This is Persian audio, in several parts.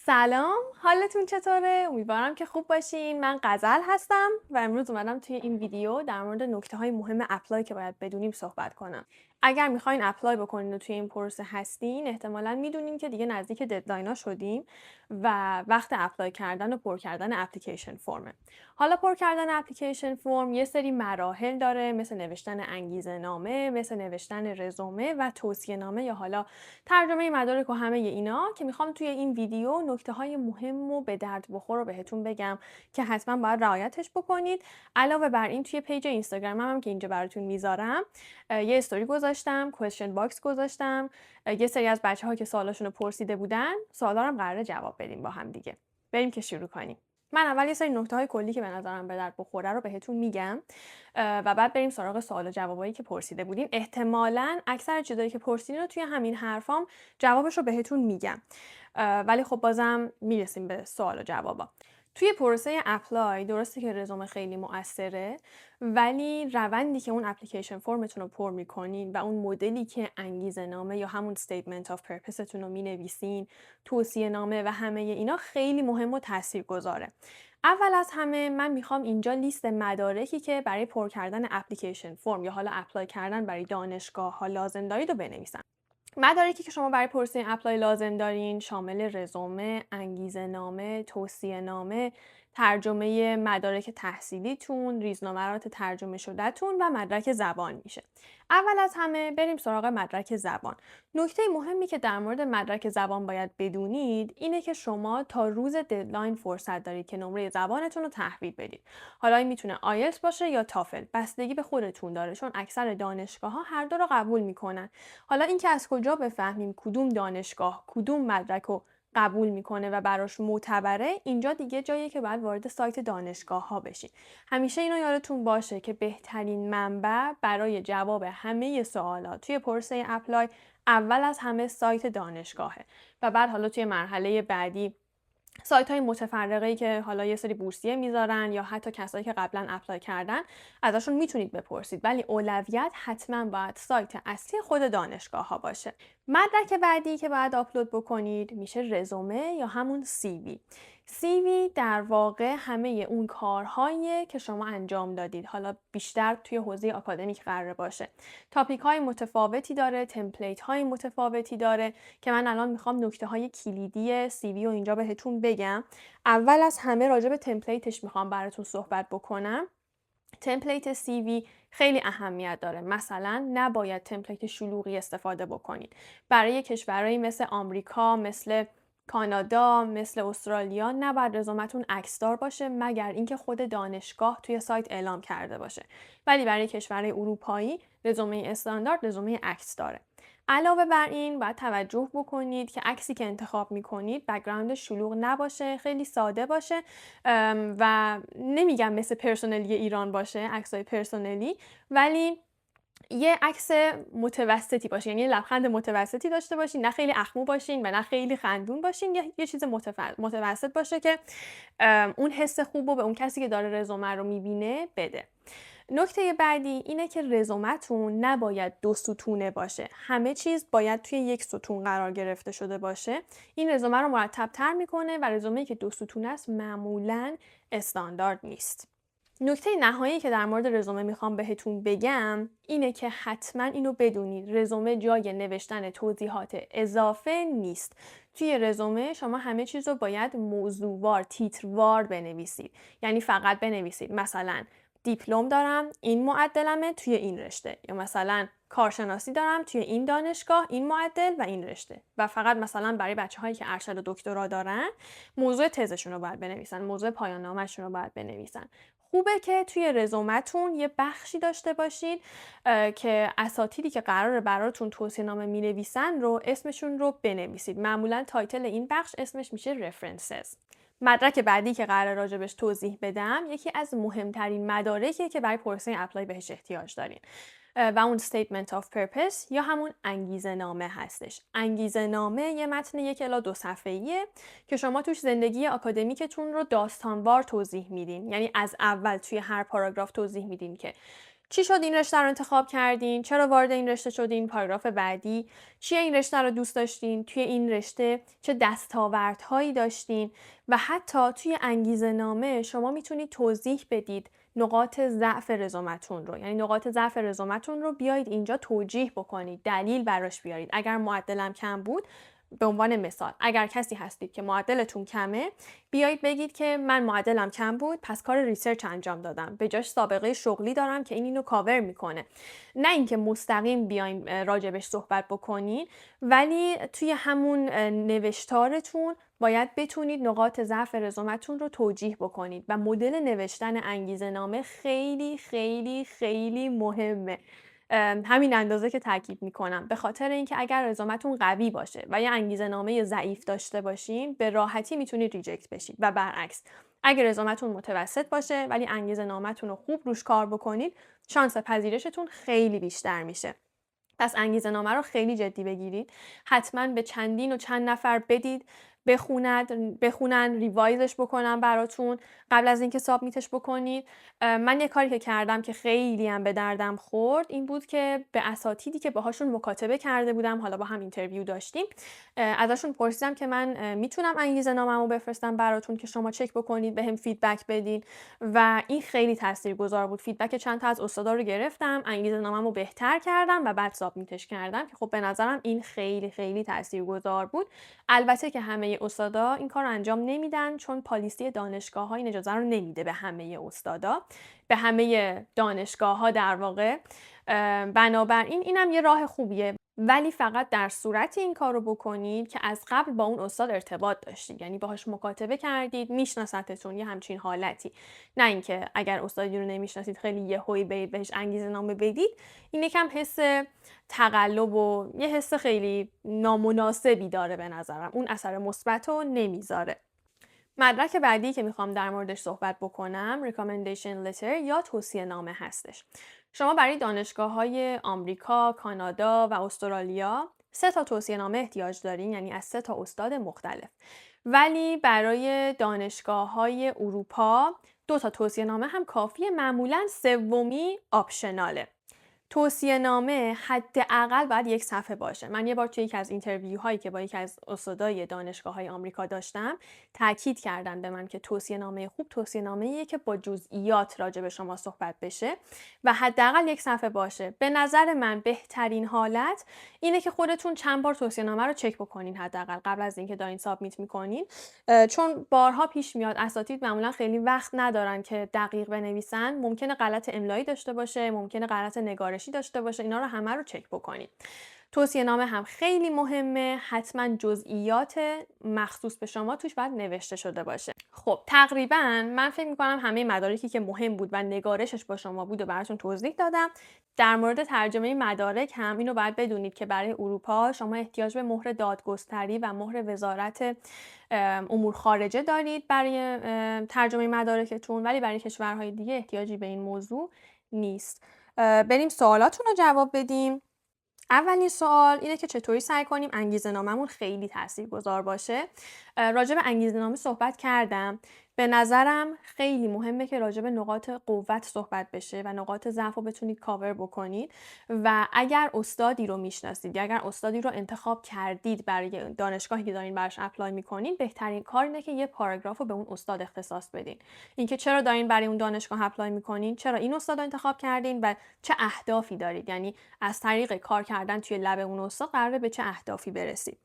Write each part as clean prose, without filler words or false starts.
سلام، حالتون چطوره؟ امیدوارم که خوب باشین. من غزل هستم و امروز اومدم توی این ویدیو در مورد نکته‌های مهم اپلای که باید بدونیم صحبت کنم. اگر میخواین اپلای بکنین و توی این پروسه هستین، احتمالاً میدونین که دیگه نزدیک ددلاین‌ها شدیم و وقت اپلای کردن و پر کردن اپلیکیشن فرمه. حالا پر کردن اپلیکیشن فرم یه سری مراحل داره، مثل نوشتن انگیزه‌نامه، مثل نوشتن رزومه و توصیه‌نامه یا حالا ترجمه مدارک و همه اینا که میخوام توی این ویدیو نکته‌های مهم و به درد بخور رو بهتون بگم که حتما باید رعایتش بکنید. علاوه بر این توی پیج اینستاگرامم هم که اینجا براتون میذارم یه استوری گذاشتم، کوئسچن باکس گذاشتم. یه سری از بچه‌ها که سوالاشون رو پرسیده بودن، سوالا رو هم قراره جواب بدیم با هم دیگه. بریم که شروع کنیم. من اول یه سری نکته‌های کلی که به نظرم به درد بخوره رو بهتون میگم و بعد بریم سراغ سوال و جوابایی که پرسیده بودین. احتمالاً اکثر چیزایی که پرسیدین رو توی همین حرفام جوابش رو بهتون میگم. ولی خب بازم میرسیم به سوال و جوابا. توی پروسه اپلای درسته که رزومه خیلی مؤثره، ولی روندی که اون اپلیکیشن فرمتون رو پر میکنین و اون مدلی که انگیزه نامه یا همون statement of purposeتون رو مینویسین، توصیه نامه و همه اینا خیلی مهم و تاثیرگذاره. اول از همه من میخوام اینجا لیست مدارکی که برای پر کردن اپلیکیشن فرم یا حالا اپلای کردن برای دانشگاه ها لازم دارید رو بنویسم. مدارکی که شما برای پروسه اپلای لازم دارین شامل رزومه، انگیزه‌نامه، توصیه‌نامه، ترجمه مدارک تحصیلیتون، ریزنمرات ترجمه شده‌تون و مدرک زبان میشه. اول از همه بریم سراغ مدرک زبان. نکته مهمی که در مورد مدرک زبان باید بدونید اینه که شما تا روز ددلاین فرصت دارید که نمره زبانتون رو تحویل بدید. حالا این میتونه آیلتس باشه یا تافل، بستگی به خودتون داره چون اکثر دانشگاه‌ها هر دو رو قبول میکنن. حالا اینکه از کجا بفهمیم کدوم دانشگاه کدوم مدرک رو قبول میکنه و براش معتبره، اینجا دیگه جاییه که باید وارد سایت دانشگاه ها بشین. همیشه اینو یادتون باشه که بهترین منبع برای جواب همه سوالات توی پروسه اپلای اول از همه سایت دانشگاهه و بعد حالا توی مرحله بعدی سایت‌های متفرقه‌ای که حالا یه سری بورسیه میذارن یا حتی کسایی که قبلا اپلای کردن ازشون میتونید بپرسید، ولی اولویت حتما باید سایت اصلی خود دانشگاه ها باشه. مدرک بعدی که باید آپلود بکنید میشه رزومه یا همون CV. CV در واقع همه اون کارهایی که شما انجام دادید، حالا بیشتر توی حوزه آکادمیک قرار باشه. تاپیک های متفاوتی داره، تمپلیت های متفاوتی داره که من الان میخوام نکته های کلیدی CV رو اینجا بهتون بگم. اول از همه راجع به تمپلیتش میخوام براتون صحبت بکنم. تمپلیت CV خیلی اهمیت داره. مثلا نباید تمپلیت شلوغی استفاده بکنید. برای کشورهایی مثل آمریکا، مثل کانادا، مثل استرالیا نباید رزومتون عکسدار باشه مگر اینکه خود دانشگاه توی سایت اعلام کرده باشه. ولی برای کشورهای اروپایی رزومه استاندارد رزومه عکس داره. علاوه بر این باید توجه بکنید که عکسی که انتخاب میکنید بک‌گراند شلوغ نباشه، خیلی ساده باشه و نمیگم مثل پرسونلی ایران باشه، عکسای پرسونلی، ولی یه عکس متوسطی باشه، یعنی لبخند متوسطی داشته باشین، نه خیلی اخمو باشین و نه خیلی خندون باشین، یه چیز متوسط باشه که اون حس خوب رو به اون کسی که داره رزومه رو میبینه بده. نکته بعدی اینه که رزومتون نباید 2 ستونه باشه. همه چیز باید توی 1 ستون قرار گرفته شده باشه. این رزومه رو مرتب تر میکنه و رزومه‌ای که 2 ستونه است معمولاً استاندارد نیست. نکته نهایی که در مورد رزومه میخوام بهتون بگم اینه که حتما اینو بدونید، رزومه جای نوشتن توضیحات اضافه نیست. توی رزومه شما همه چیز رو باید موضوعوار، تیتروار بنویسید. یعنی فقط بنویسید مثلا دیپلم دارم، این معدلمه توی این رشته، یا مثلا کارشناسی دارم توی این دانشگاه، این معدل و این رشته. و فقط مثلا برای بچه‌هایی که ارشد و دکترا دارن موضوع تزشون رو باید بنویسن، موضوع پایان نامه‌شون رو باید بنویسن. خوبه که توی رزومتون یه بخشی داشته باشید که اساتیدی که قراره براتون توصیه‌نامه می‌نویسن رو اسمشون رو بنویسید. معمولا تایتل این بخش اسمش میشه references. مدرک بعدی که قراره راجبش توضیح بدم یکی از مهمترین مدارکیه که برای پروسه اپلای بهش احتیاج دارین و اون statement of purpose یا همون انگیزه نامه هستش. انگیزه نامه یه متن 1 الی 2 صفحه‌ایه که شما توش زندگی آکادمیکتون رو داستانوار توضیح میدین. یعنی از اول توی هر پاراگراف توضیح میدین که چی شد این رشته رو انتخاب کردین؟ چرا وارد این رشته شدین؟ پاراگراف بعدی چیه این رشته رو دوست داشتین؟ توی این رشته چه دستاوردهایی داشتین؟ و حتی توی انگیزه نامه شما میتونید توضیح بدید نقاط ضعف رزومتون رو، یعنی نقاط ضعف رزومتون رو بیایید اینجا توجیه بکنید، دلیل براش بیارید. اگر معدلم کم بود، به عنوان مثال اگر کسی هستید که معدلتون کمه، بیایید بگید که من معدلم کم بود پس کار ریسرچ انجام دادم، به جاش سابقه شغلی دارم که اینو کاور میکنه. نه اینکه مستقیم بیایم راجبش صحبت بکنین، ولی توی همون نوشتارتون باید بتونید نقاط ضعف رزومتون رو توجیه بکنید و مدل نوشتن انگیزه نامه خیلی خیلی خیلی مهمه. همین اندازه که تاکید میکنم، به خاطر اینکه اگر رزومتون قوی باشه و یا انگیزه نامه ضعیف داشته باشین، به راحتی میتونید ریجکت بشید و برعکس اگر رزومتون متوسط باشه ولی انگیزه نامتون رو خوب روش کار بکنید، شانس پذیرشتون خیلی بیشتر میشه. پس انگیزه نامه رو خیلی جدی بگیرید. حتما به چندین و چند نفر بدید بخونن، ریوایزش بکنن براتون قبل از اینکه سابمیتش بکنید. من یه کاری که کردم که خیلی هم به دردم خورد این بود که به اساتیدی که باهاشون مکاتبه کرده بودم، حالا با هم اینترویو داشتیم، ازشون پرسیدم که من میتونم انگیزه ناممو بفرستم براتون که شما چک بکنید، بهم فیدبک بدین و این خیلی تاثیرگذار بود. فیدبک چند تا از استادا رو گرفتم، انگیزه ناممو بهتر کردم و بعد سابمیتش کردم که خب به نظرم این خیلی خیلی تاثیرگذار بود. البته که همه استادا این کار رو انجام نمیدن، چون پالیسی دانشگاه‌ها این اجازه رو نمیده به همه استادا، به همه دانشگاه‌ها در واقع. بنابراین اینم یه راه خوبیه، ولی فقط در صورتی این کار رو بکنید که از قبل با اون استاد ارتباط داشتید، یعنی باهاش مکاتبه کردید، میشناستتون، یه همچین حالتی. نه اینکه اگر استادی رو نمیشناسید خیلی یهویی برید بهش انگیزه نامه بدید. این یکم حس تقلب و یه حس خیلی نامناسبی داره، به نظرم اون اثر مثبت رو نمیذاره. مدرک بعدی که میخوام در موردش صحبت بکنم recommendation letter یا توصیه نامه هستش. شما برای دانشگاه‌های آمریکا، کانادا و استرالیا 3 تا توصیه نامه احتیاج دارین، یعنی از 3 تا استاد مختلف. ولی برای دانشگاه‌های اروپا 2 تا توصیه نامه هم کافیه، معمولاً سومی آپشناله. توصیه نامه حداقل باید 1 صفحه باشه. من یه بار توی یکی از اینترویوهایی که با یکی از استادای دانشگاه‌های آمریکا داشتم، تاکید کردن به من که توصیه نامه خوب توصیه نامه‌ایه که با جزئیات راجع به شما صحبت بشه و حداقل 1 صفحه باشه. به نظر من بهترین حالت اینه که خودتون چند بار توصیه نامه رو چک بکنین حداقل قبل از اینکه دارین سابمیت می‌کنین، چون بارها پیش میاد اساتید معمولا خیلی وقت ندارن که دقیق بنویسن، ممکنه غلط املایی داشته باشه، ممکنه غلط نگارشی داشته باشه، اینا رو همه رو چک بکنید. توصیه نامه هم خیلی مهمه، حتما جزئیات مخصوص به شما توش باید نوشته شده باشه. خب تقریبا من فکر میکنم همه مدارکی که مهم بود و نگارشش با شما بود و براتون توضیح دادم. در مورد ترجمه مدارک هم اینو باید بدونید که برای اروپا شما احتیاج به مهر دادگستری و مهر وزارت امور خارجه دارید برای ترجمه مدارکتون، ولی برای کشورهای دیگه احتیاجی به این موضوع نیست. بریم سوالاتون رو جواب بدیم. اولین سوال اینه که چطوری سعی کنیم انگیزه ناممون خیلی تاثیرگذار باشه. راجع به انگیزه نامه صحبت کردم. به نظرم خیلی مهمه که راجع به نقاط قوت صحبت بشه و نقاط ضعف رو بتونید کاور بکنید و اگر استادی رو میشناسید یا اگر استادی رو انتخاب کردید برای دانشگاهی که دارین براش اپلای میکنین، بهترین کار اینه که یه پاراگراف رو به اون استاد اختصاص بدین. اینکه چرا دارین برای اون دانشگاه اپلای میکنین، چرا این استاد رو انتخاب کردین و چه اهدافی دارید، یعنی از طریق کار کردن توی لب اون استاد قراره به چه اهدافی برسید.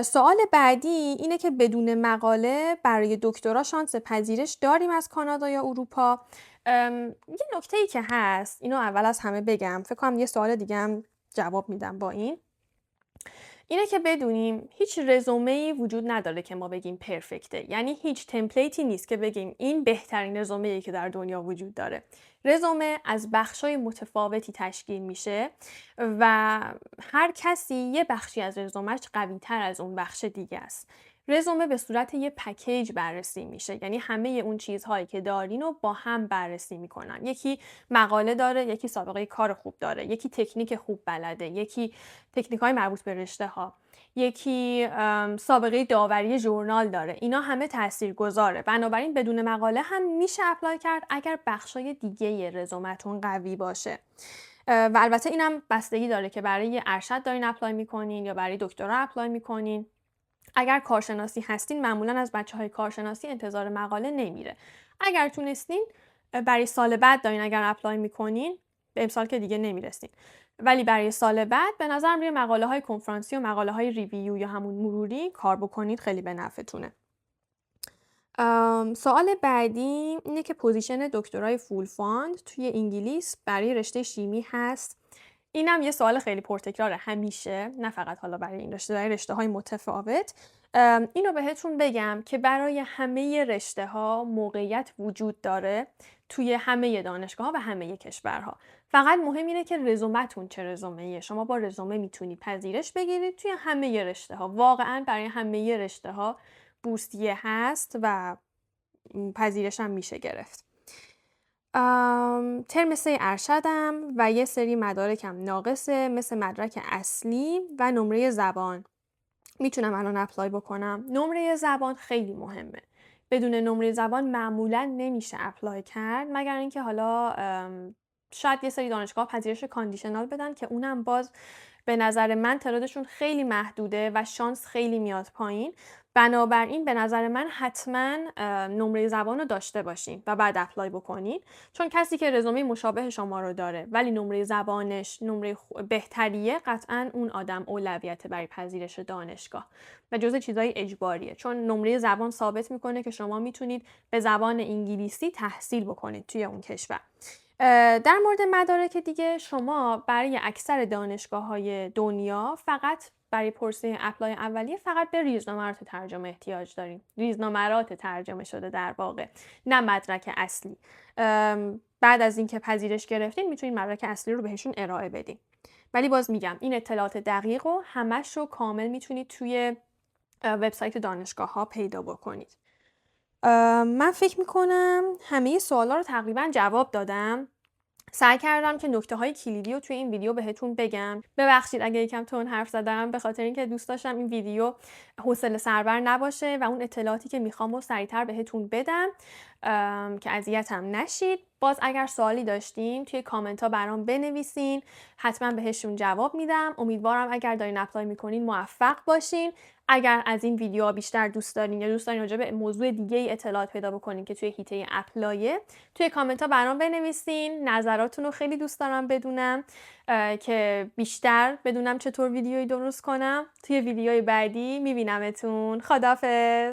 سوال بعدی اینه که بدون مقاله برای دکترا شانس پذیرش داریم از کانادا یا اروپا؟ یه نکته‌ای که هست اینو اول از همه بگم، فکر کنم یه سوال دیگه هم جواب میدم با اینه که بدونیم هیچ رزومه‌ای وجود نداره که ما بگیم پرفکته، یعنی هیچ تمپلیتی نیست که بگیم این بهترین رزومه‌ای که در دنیا وجود داره. رزومه از بخشای متفاوتی تشکیل میشه و هر کسی یه بخشی از رزومش قوی‌تر از اون بخش دیگه است. رزومه به صورت یه پکیج بررسی میشه، یعنی همه اون چیزهایی که دارین رو با هم بررسی میکنن. یکی مقاله داره، یکی سابقه کار خوب داره، یکی تکنیک خوب بلده، یکی تکنیک‌های مربوط به رشته ها، یکی سابقه داوری ژورنال داره. اینا همه تاثیرگذاره. بنابراین بدون مقاله هم میشه اپلای کرد اگر بخشای دیگه رزومتون قوی باشه. و البته اینم بستگی داره که برای ارشد دارین اپلای میکنین یا برای دکترا اپلای میکنین. اگر کارشناسی هستین معمولا از بچه‌های کارشناسی انتظار مقاله نمیره. اگر تونستین برای سال بعد دارین اگر اپلای میکنین، به امسال که دیگه نمیرسین، ولی برای سال بعد به نظرم روی مقاله های کنفرانسی و مقاله های ریویو یا همون مروری کار بکنید، خیلی به نفعتونه. سوال بعدی اینه که پوزیشن دکترای فول فاند توی انگلیس برای رشته شیمی هست. اینم یه سوال خیلی پرتکراره همیشه، نه فقط حالا برای این رشته، برای رشته‌های متفاوت. اینو بهتون بگم که برای همه رشته‌ها موقعیت وجود داره توی همه دانشگاه‌ها و همه کشورها. فقط مهم اینه که رزومتون چه رزومه‌ایه. شما با رزومه میتونید پذیرش بگیرید توی همه رشته‌ها. واقعاً برای همه رشته‌ها بورسیه هست و پذیرش هم میشه گرفت. ترم 3 ارشدم و یه سری مدارکم ناقصه، مثل مدرک اصلی و نمره زبان. میتونم الان اپلای بکنم. نمره زبان خیلی مهمه. بدون نمره زبان معمولا نمیشه اپلای کرد، مگر اینکه حالا شاید یه سری دانشگاه پذیرش کاندیشنال بدن که اونم باز به نظر من تعدادشون خیلی محدوده و شانس خیلی میاد پایین. بنابراین به نظر من حتما نمره زبان رو داشته باشین و بعد اپلای بکنین، چون کسی که رزومه مشابه شما رو داره ولی نمره زبانش نمره بهتریه، قطعا اون آدم اولویت برای پذیرش دانشگاه و جزء چیزای اجباریه، چون نمره زبان ثابت میکنه که شما میتونید به زبان انگلیسی تحصیل بکنید توی اون کشور. در مورد مدارک دیگه، شما برای اکثر دانشگاه‌های دنیا فقط برای پرسه اپلای اولیه فقط به ریزنمرات ترجمه احتیاج داریم. ریزنمرات ترجمه شده در واقع، نه مدرک اصلی. بعد از اینکه پذیرش گرفتین میتونید مدرک اصلی رو بهشون ارائه بدین. ولی باز میگم این اطلاعات دقیق و همش رو کامل میتونید توی وبسایت دانشگاه‌ها پیدا بکنید. من فکر میکنم همه سوالا رو تقریبا جواب دادم. سعی کردم که نکته‌های کلیدی رو توی این ویدیو بهتون بگم. ببخشید اگه یکم تون حرف زدم، به خاطر اینکه دوست داشتم این ویدیو حوصله سربر نباشه و اون اطلاعاتی که میخوام رو سریعتر بهتون بدم که اذیتم نشید. باز اگر سوالی داشتین توی کامنت ها برام بنویسین، حتما بهشون جواب میدم. امیدوارم اگر دارین اپلای میکنین موفق باشین. اگر از این ویدیوها بیشتر دوست دارین یا دوست دارین راجع به موضوع دیگه ای اطلاعات پیدا بکنین که توی هیته اپلایه، توی کامنت ها برام بنویسین. نظراتون رو خیلی دوست دارم بدونم که بیشتر بدونم چطور ویدیویی درست کنم. توی ویدیوی بعدی میبینمتون. خداحافظ.